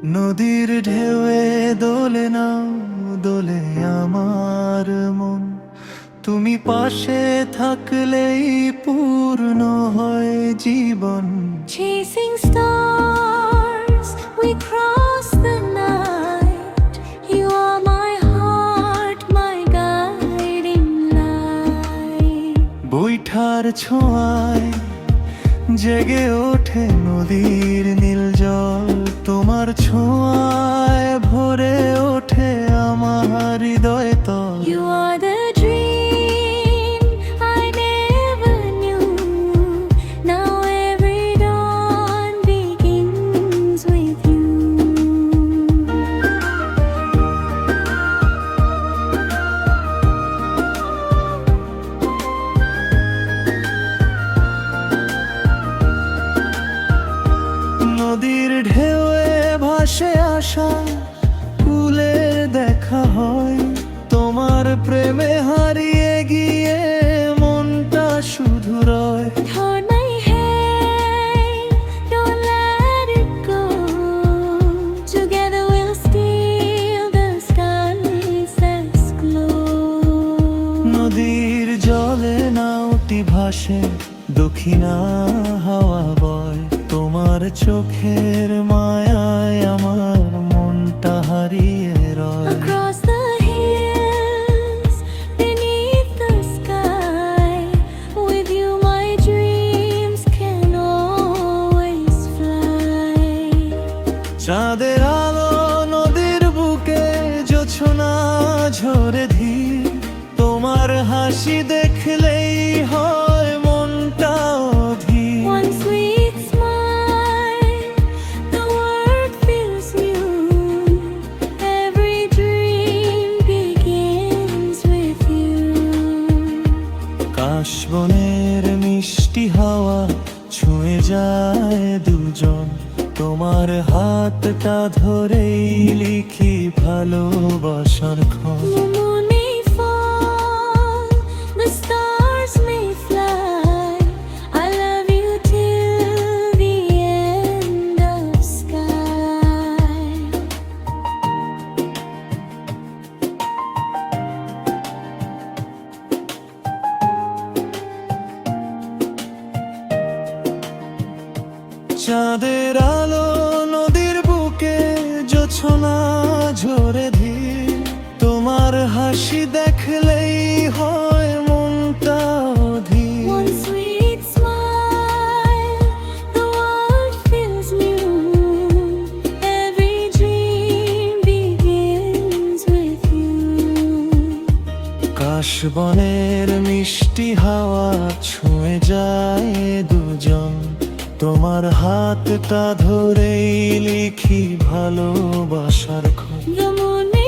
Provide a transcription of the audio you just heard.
নদীর ঢেউয়ে দোলে নাও দোলে আমার মন, তুমি পাশে থাকলেই পূর্ণ হয় জীবন। Chasing stars, we cross the night. You are my heart, my guiding light. বৈঠার ছোঁয়ায় জেগে ওঠে নদীর নীল জল, তোমার ছোঁয়ায় ভরে ওঠে আমার হৃদয় তল। You are the dream I never knew. Now every dawn begins with you. নদীর ঢেউয়ে ভাসে আসা কুলের দেখা হয়, তোমার প্রেমে হারিয়ে গিয়ে মনটা শুধু রয়। Hold my hand, don't let it go. Together we'll steal the skies that glow. নদীর জলে নাওটি ভাসে, দক্ষিণা হাওয়া বয়, তোমার চোখের মায়ায় আমার মনটা হারিয়ে রয়। Across the hills, beneath the sky, with you my dreams can always fly. চাঁদের আলো নদীর বুকে জোছনা ঝরে ধীর, তোমার হাসি দেখলেই হয় মনটা অধীর। One sweet smile, the world feels new. Every dream begins with you. কাশবনের মিষ্টি হাওয়া ছুঁয়ে যায় দুজন, তোমার হাতটা ধরেই লিখি ভালোবাসার ক্ষণ। The moon may fall, the stars may fly. I love you till the end of sky. চাঁদের আলো নদীর বুকে জোছনা ঝরে ধীর, তোমার হাসি দেখলেই হয় মনটা অধীর। One sweet smile, the world feels new. Every dream begins with you. কাশবনের মিষ্টি হাওয়া ছুঁয়ে যায় দুজন, তোমার হাতটা ধরেই লিখি ভালোবাসার ক্ষণ। The moon may